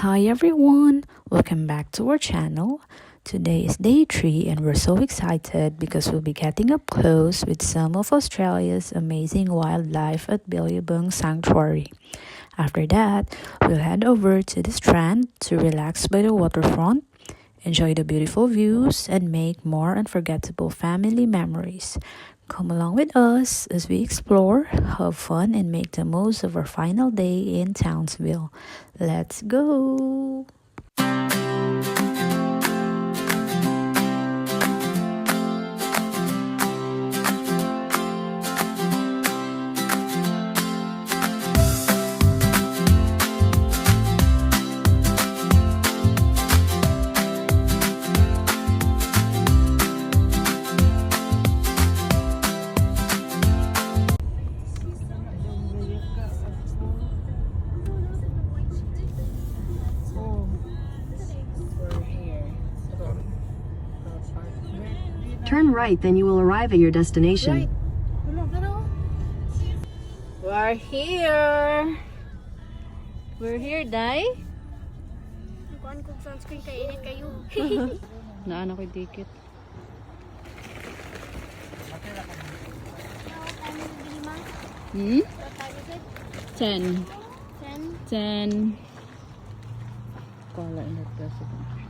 Hi everyone, welcome back to our channel. Today is day 3 and we're so excited because we'll be getting up close with some of Australia's amazing wildlife at Billabong Sanctuary. After that, we'll head over to the strand to relax by the waterfront, enjoy the beautiful views, and make more unforgettable family memories. Come along with us as we explore, have fun, and make the most of our final day in Townsville. Let's go! Turn right, then you will arrive at your destination. We're here. We're here, Day. Kuan kog sunscreen kay init kayo. Naan ako yung ticket. Hmm? What time is it? 10. 10. 10. Kala in that president.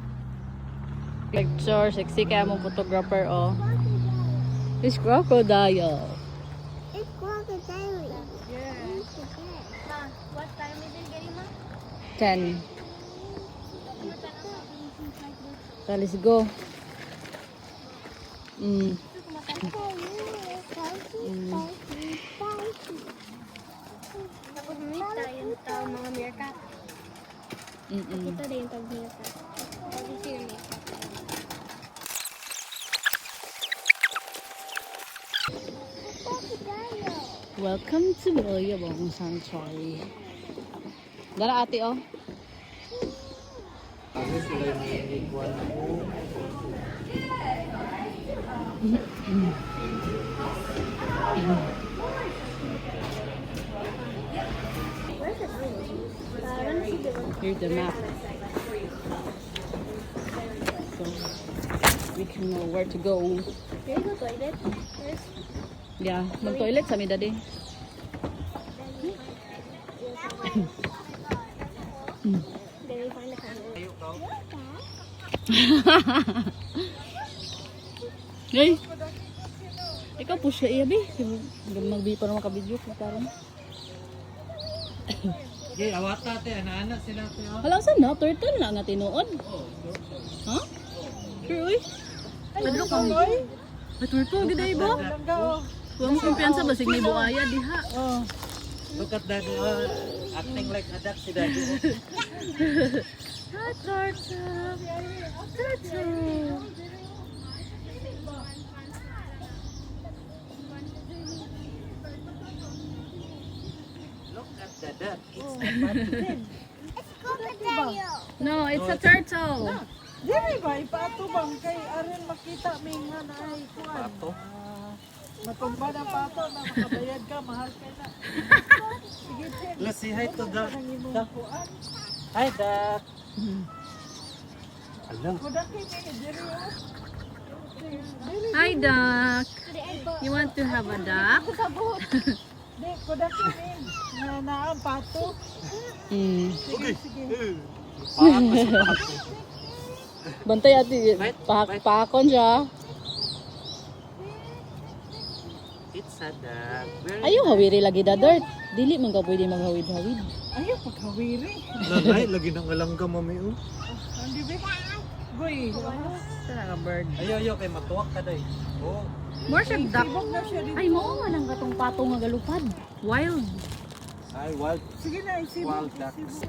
Picture, sexy kaya mong photographer, oh. This crocodile. It's crocodile. Yeah. Ma, what time is it, Garima? 10. So, let's go. Tapos mamita yung tao mga meerkat. Kita din yung tag-meerkat. What is your name? Welcome to Billabong Sanctuary. Dara ate, oh. Here's the map. So we can know where to go. Here you go toilet. First. Yeah, mag-toilet sa mi daddy. Then we find the camera. Hey. Ikaw push siya iya bi. Magbi pa naman ka-video ko karon. Jay, awata te, anak-anak sila te. Hala sa na turtle na nga tinuod. Ha? Sure uy. Kadlo ka boy. Ay turtle gid ay ba? Wa mo kumpiyansa ba sig may buaya diha. Oh. Look at that, acting like a duck si daddy. Turtle. Turtle. Look at the duck. No, it's a turtle. Dili ba ipato bang kay aron makita mi nga naay kuan. Pato. Matumba na pato na makabayad ka mahal kay na. Sige, Ted. Let's say hi to the Nangimong duck. kuan. Hi, duck. Alam. Kudak kay ni diri oh. Hi duck. You want to have a duck? Di kudak kay ni na naang pato. Sige, sige. Bantay ati, pakon siya. It's a duck. Very Ayaw hawiri lagi da dirt. Dili man ka pwede maghawid-hawid. Ayaw pagkawiri. Nanay, lagi ng alangga mami. Andi be. Goy. Sana ka bird. Ayaw, kay matuwak ka day. Oh. More siya duck. Sibog na siya dito. Ay mo man ang katong pato nga galupad. Wild. Hi, wild Sige na, isibog. wild ducks.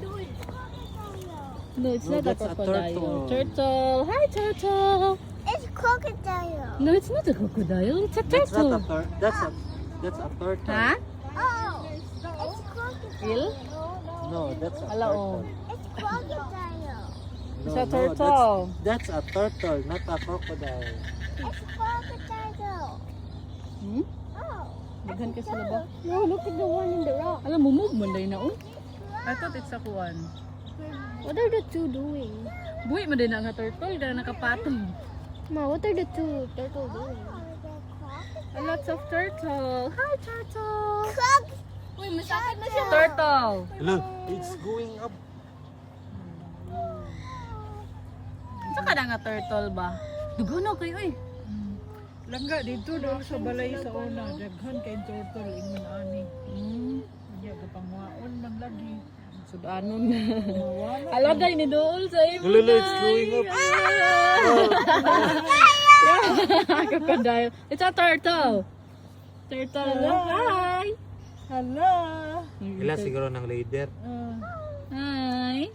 No, it's No, not a that's a crocodile. turtle. Turtle. Hi turtle. It's crocodile. No, it's not a crocodile. It's a That's not a turtle. that's a turtle. Ha? Oh, it's crocodile. Real? No, that's a Ala, turtle. oh. It's crocodile. No, It's a no, turtle. That's a turtle, not a crocodile. It's crocodile. Hmm? Oh. Daghan ka sila ba? No, look at the one in the rock. Alam mo, move man dahil na, oh. I thought it's a kuwan. What are the two doing? Buhi mo din nga turtle, ka nakapatong. Ma, what are the two turtle doing? Lots of turtle. Hi, turtle. Uy, masakit na siya. Turtle. Hello, it's going up. Saka na nga turtle ba? Dugo na kayo eh. Langga dito daw sa balay sa una. Daghan kay turtle ingon ani. Nya gapangwaon man lagi. Sudanon na. Alagay ni Dool sa imo. Hello, it's going up. Crocodile. It's a turtle. Turtle. Hi. Hala. Ila siguro ng leader. Hi.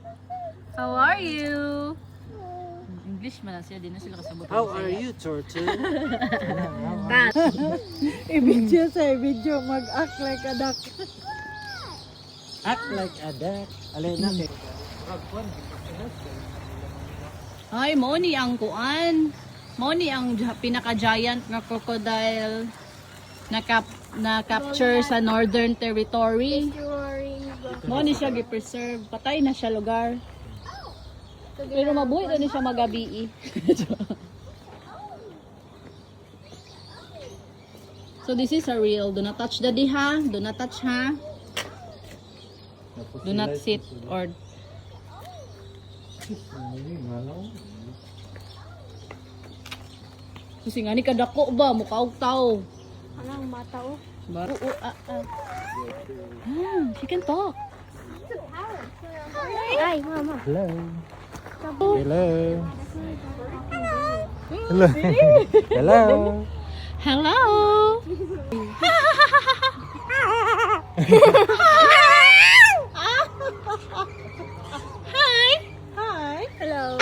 How are you? English man na siya, di na sila kasabot. How are you, turtle? I-video sa video mag-act like a duck. Act like a duck. Alay na kay. Ay, mo ni ang kuan. Mo ni ang pinaka-giant na crocodile na capture sa Northern Territory. Mo ni siya gi-preserve. Patay na siya lugar. Pero mabuhay na ni siya magabi. So this is a real. Do not touch daddy ha. Do not touch ha. Do not sit or kasi nga ni kadako ba mukha og tao. Anong mata oh? Baro she can talk. Ay, mama. Hello. Hello. Hello. Hello. Hello. Hi. Hi. Hello.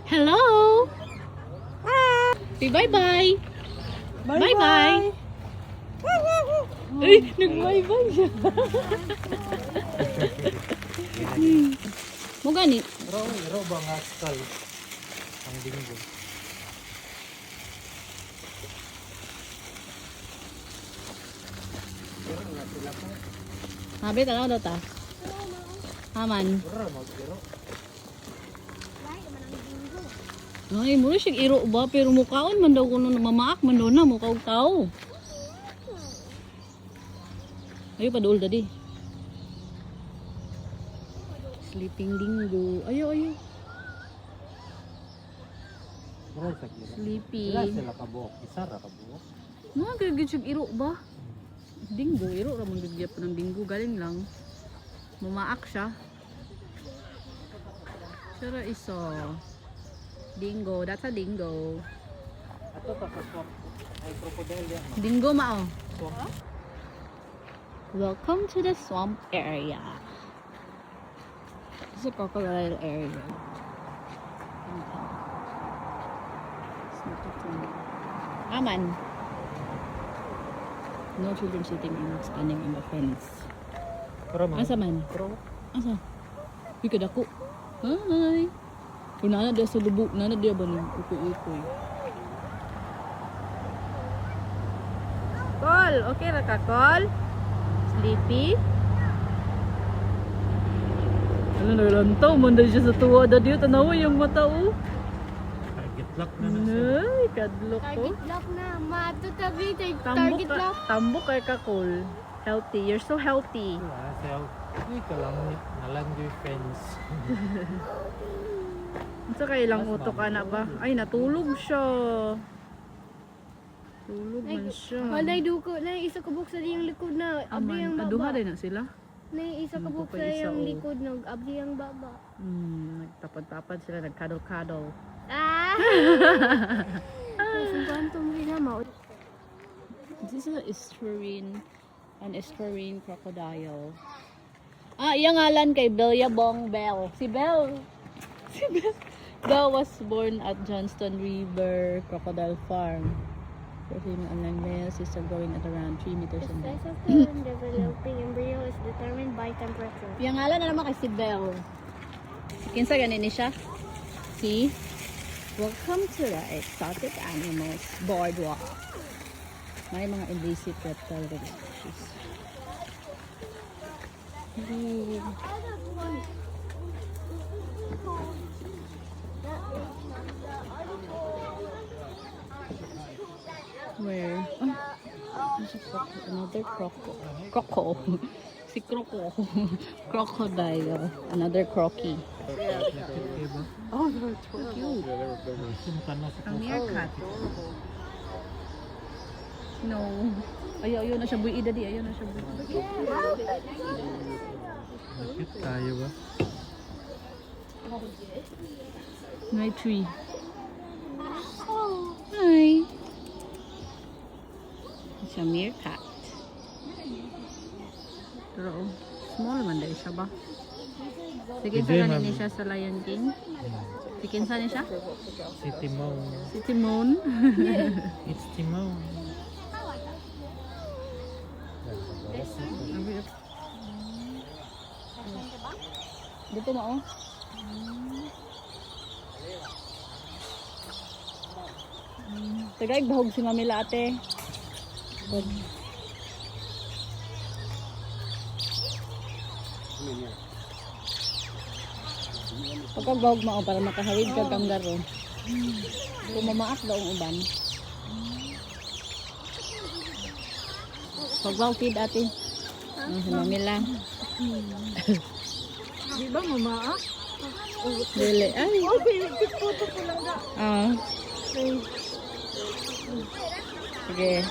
Hello. Say bye-bye. Bye-bye. Ay, nag-bye-bye siya. Mo gani. Iro ba nga skull? Ang dinggo. Habi tanaw daw ta. Haman. Ay, mura siya iro ba? Pero mukhaon man daw kuno mamaak man daw na mukha og tao. Ayo paduol tadi. Sleeping dingo. Ayo, ayo. Sleepy. Sila sila kabuok. Isa ra kabuok. Mga gagawin siya iro ba? Dingo, iro ramon gagawin pa ng dingo. Galing lang. Mamaak siya. Sira iso. Dingo, that's a dingo. Ato ta kaswap. Ay crocodile yan. Dingo mao. Welcome to the swamp area. This is a crocodile area. Aman. No children sitting and standing on the fence. Pero man. Asa man? Asa? Uy, kadako. Hi. Kung nana dia sa lubuk, nana dia ba nung ukoy-ukoy? Call! Okay ra ka, Call? Sleepy? Ano nalantaw? Manday siya sa tuwa. Dadiyo, tanawa yung mata, oh. Target lock na na siya. Ay, kadlok ko. Target lock na. Matutabi. Tambok Target ka, lock. tambok kay ka, Call. Healthy. You're so healthy. Wala siya. Uy, nalang yung fence. Sa kailang utok anak ba? Ay, natulog siya. Tulog man siya. Malay duko. Na isa kabuk sa diyang likod na. Abri ang Aman, aduha baba. din na sila. Na isa kabuk pa sa isa, diyang oh. likod na. Abri ang baba. Nagtapad-tapad sila, nagkadol-kadol. Ah! Sungkantong rin na mo. This is an estuarine crocodile. Ah, iyang ngalan kay Billabong Bell. Si Bell. Bell was born at Johnston River Crocodile Farm. For him, and male sister growing at around 3 meters The in size length. of the developing embryo is determined by temperature. Iyang ngalan na naman kay si Bell. Kinsa ganin ni siya? See? Welcome to the exotic animals boardwalk. May mga invasive reptile species. Where? Oh, there's a another croco. Croco. Si croco. Crocodile. Another crocky. Oh, they're cute. A meerkat. No. Ayaw na siya buwi, daddy. Ayaw na siya buwi. Cute tayo ba? My tree. Hi. It's a meerkat. Pero small man dahil siya ba? Sige, Hindi, sa ma'am. ni siya sa Lion King. Sige, sa ni siya? Si Timon. Si Timon. It's Timon. Dito mo, oh. Tagaig bahog si Mamila ate. Pagkabahog mo para makahawid ka kanggaro. Kung mamaak daw ang uban. Pagbahog feed ate. Si Mamila. Di ba mama? Dili. Ay. Okay, photo ko lang na. Ah. Sige.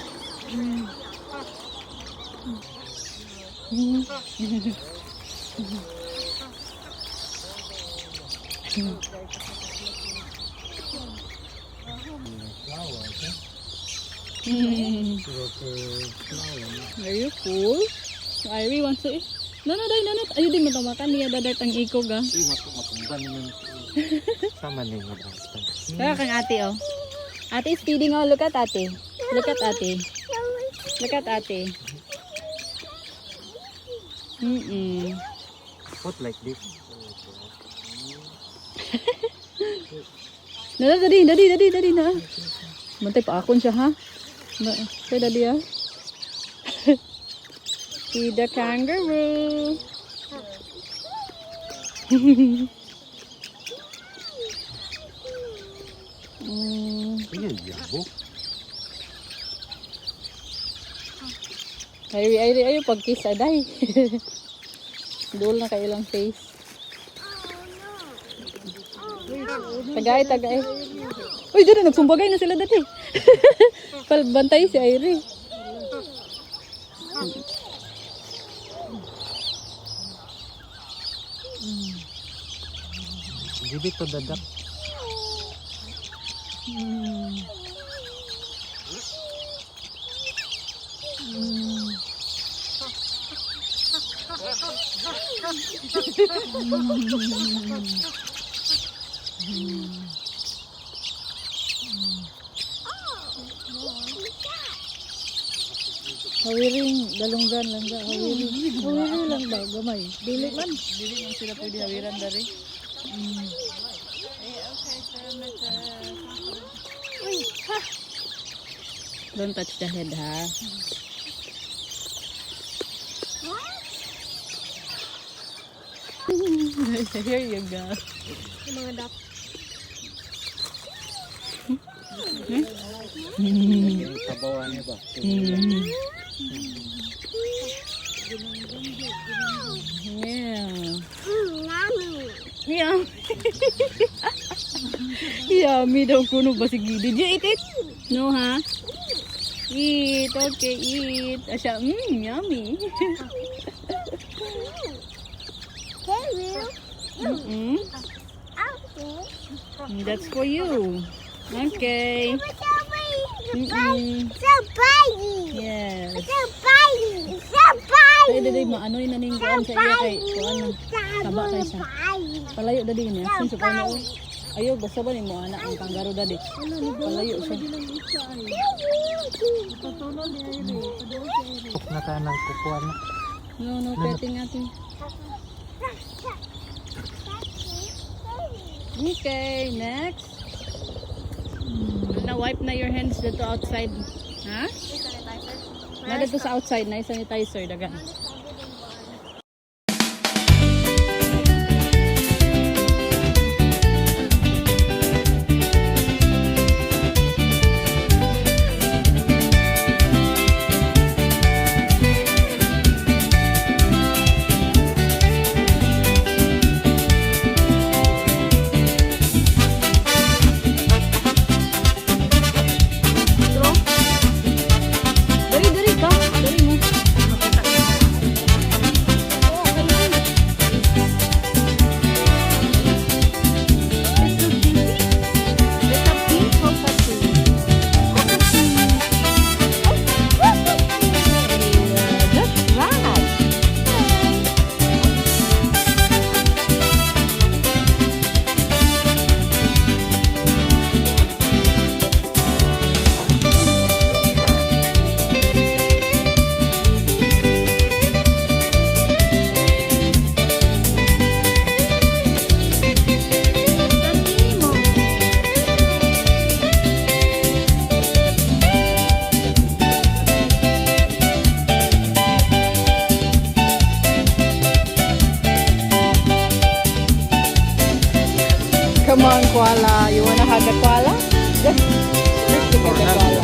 Are you cool? Irie wants to eat. No, Ayun din matamakan niya dadat ang ikog ah. Uy, matumban naman. Sama na yung madrastan. Kaya kang ate oh. Ate is feeding oh. Look at ate. Look at ate. Look at ate. Put like this. Dadi na. Mantay pa akon siya ha. Kaya dadi ah. Feed the kangaroo. Ayan, yabo. Ay, pag-kiss aday. Dul na kayo lang face. Tagay. Uy, dito nagsumbagay na sila dati. Palbantay si Irie. Give it to the duck. Hawiring, dalunggan lang ga, hawiring. Hawiring lang ba, gamay. Dili man sila pwede hawiran dari. Don't touch the head ha. Here you go. Yung mga duck. Tabawan niya ba? Yeah. Yummy. Yeah. Yummy daw kuno ba sige. Did you eat it? No ha? Eat. Okay, eat. Asya, yummy. Hey, Will. Mm-mm. Okay. That's for you. Okay. So pretty. Mm-mm. So pretty. Yes. So pretty. So Ay, pretty. daday maanoy na ning kuan sa iya kay kuan na. Taba kay sa. Palayo dadi niya. Sin sa kuno. Ayo basta ba nimo ana ang kangaroo dadi. Palayo siya. Puk na ka ng kukuan na. No, petting natin. Okay, next. Now wipe na your hands dito outside. Ha? Na dito sa outside na sanitizer dagan. Come on, koala. You wanna hug the koala? Just look at the koala.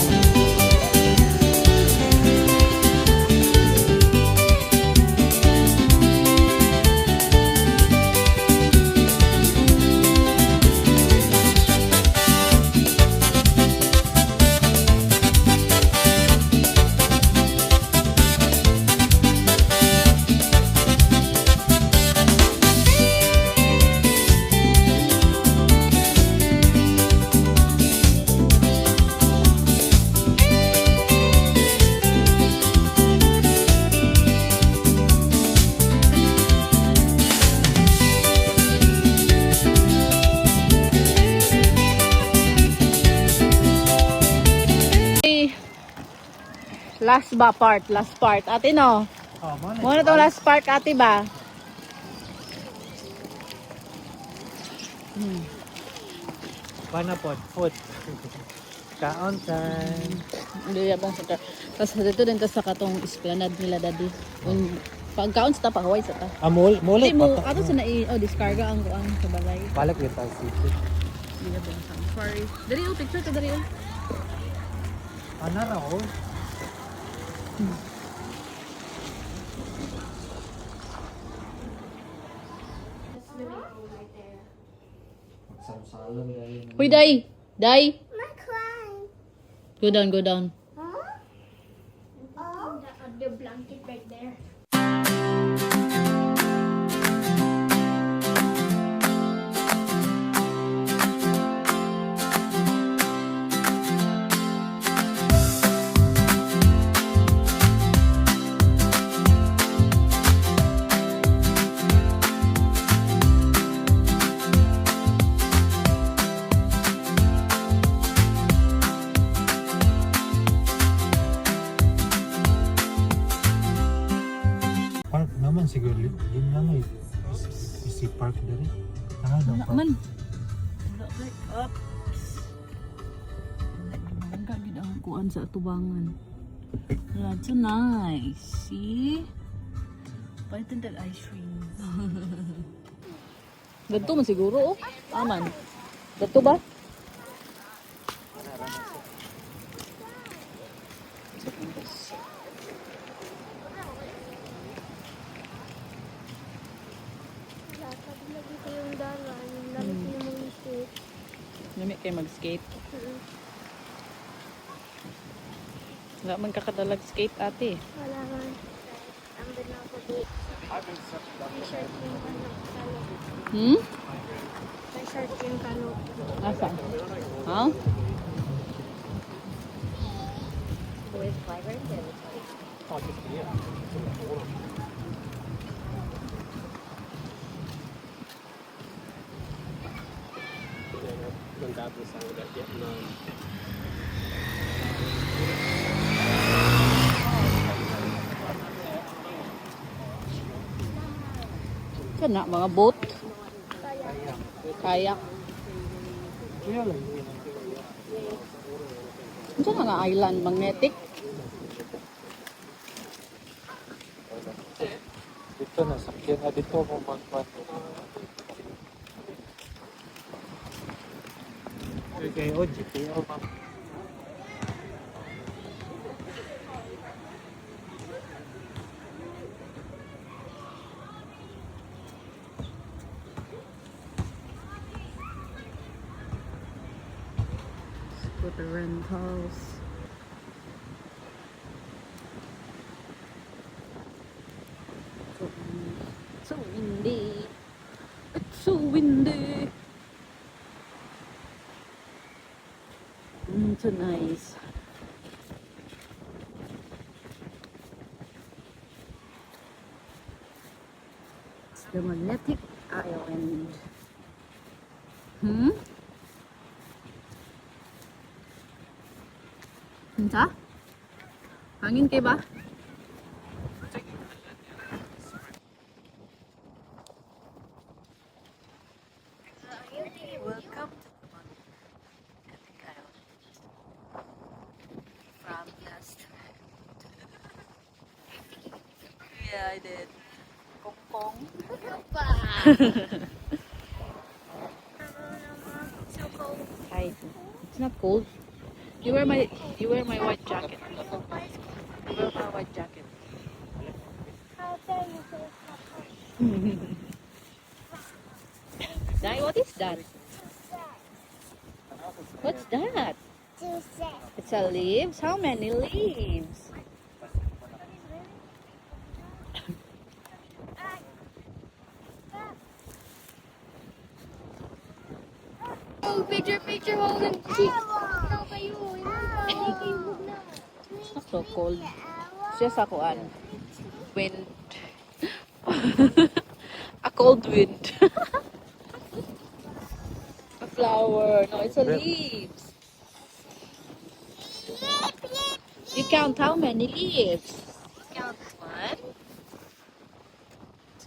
Last part. Ate no. Oh, Muna to last part ate ba? Pana pod, food. Kaon time. Hindi yabang sa tas dito din ta sa katong esplanade nila daddy. Kung pagkaon sa ta pahaway sa ta. Amol, Hindi mulit mo pa. ato sa discarga ang kuan sa balay. Balik yun tayo city. Hindi yabang sa forest. Dali oh picture ka dali oh. Ano na oh? Magsalon dahil. Huy Day. Go down. The blanket right there. Park naman siguro. Yun na may isi park dari. Ah, no park. Man. Like up. Ang gagid ang kuan sa tubangan. That's so nice. See? Paitin tag ice cream. Ganto man siguro oh. Aman. Ganto ba? Dapat lagi kayong dalan. Lagi kayo mag-isip. Nami kay mag-skate. Wala man kakadalag skate ate. Wala man. Ambil na ako di. T-shirt yung kano. Hmm? T-shirt yung kano. Asa? Ha? Kana mga boat. Kayak. Ano nga island magnetic? Dito na sakyan na dito mo magpan. Okay, o GPO ma'am. Scooter rentals. So windy. It's so windy. So nice. It's the magnetic island. Hmm? Hinta? Hangin kay ba? Welcome to Magnetic Island. From last Yeah, I did. Pong pong. outside. It's not cold. You wear my white jacket. You wear my white jacket. Dai, what is that? What's that? It's a leaves. How many leaves? Oh, picture holding cheeks. No, kayo. It's not so cold. It's just a wind. A cold wind. A flower. No, it's a leaves. You count how many leaves? Count 1,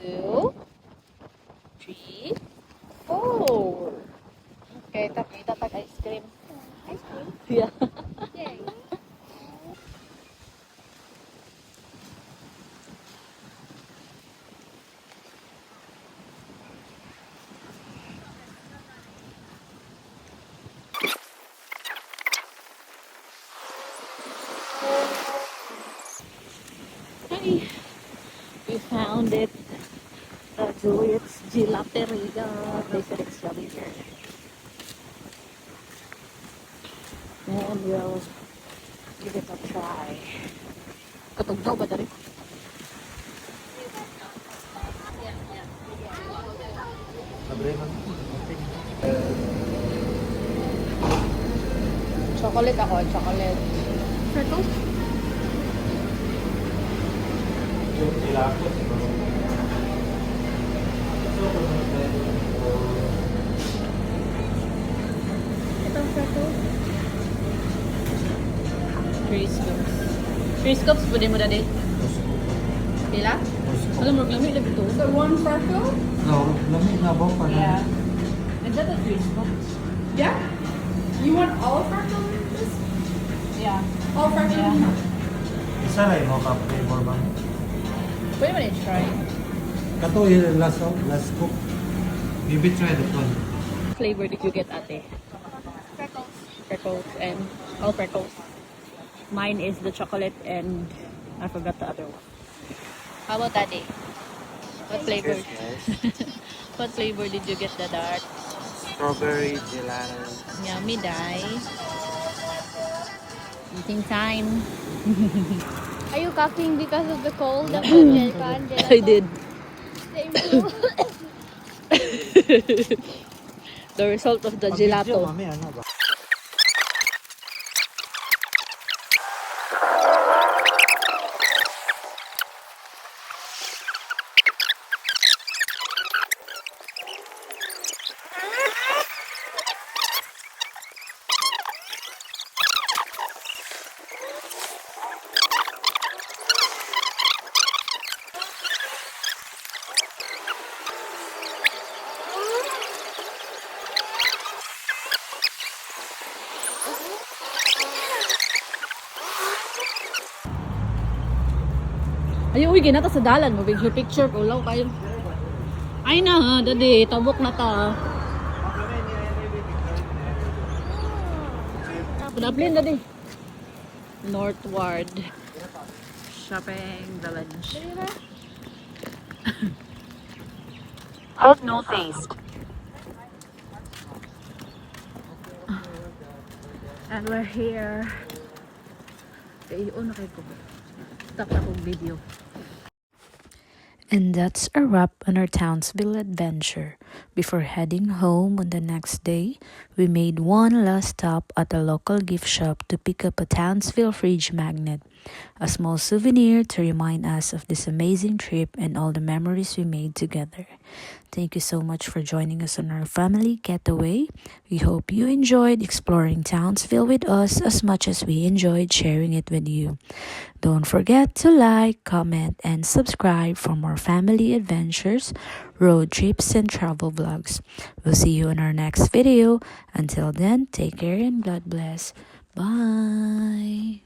2, 3, 4. Okay, itatag ice cream. Ice cream? Yeah. Yay. Hi. We found it. Juliet's Gelateria. They said it's lovely here. And we'll give it a try. Katugdaw ba dari? Sabre man. Chocolate ako, chocolate. Circle? Yung ilapot. Itong circle? 3 scoops. 3 scoops, pwede mo dali? Pila? Alam mo, lamig lang ito. The one freckle? No, lamig na ba pa na? Is that a 3 scoops? Yeah. You want all freckle in this? Yeah. All freckle? Yeah. Isa rin mo ka flavor ba? Pwede mo na-try. Kato yung last cook. Maybe try that one. Flavor did you get, ate? Freckles. Freckles and all freckles. Mine is the chocolate and I forgot the other one. How about daddy? What flavor? What flavor did you get, the dark? Strawberry gelato. Yummy, Dai. Eating time. Are you coughing because of the cold? Of the I did. Same too. The result of the gelato. Mami, ano ba? Ay, uy, ginata sa dalan mo. Video picture ko lang kayo. Ay na ha, dadi. Tabok na ta. Padaplin, dadi. Northward. Shopping village. Hold northeast. And we're here. Okay, yun na kayo ko. Stop na kong video. And that's a wrap on our Townsville adventure. Before heading home on the next day, we made one last stop at a local gift shop to pick up a Townsville fridge magnet, a small souvenir to remind us of this amazing trip and all the memories we made together. Thank you so much for joining us on our family getaway. We hope you enjoyed exploring Townsville with us as much as we enjoyed sharing it with you. Don't forget to like, comment, and subscribe for more family adventures, road trips, and travel vlogs. We'll see you in our next video. Until then, take care and God bless. Bye.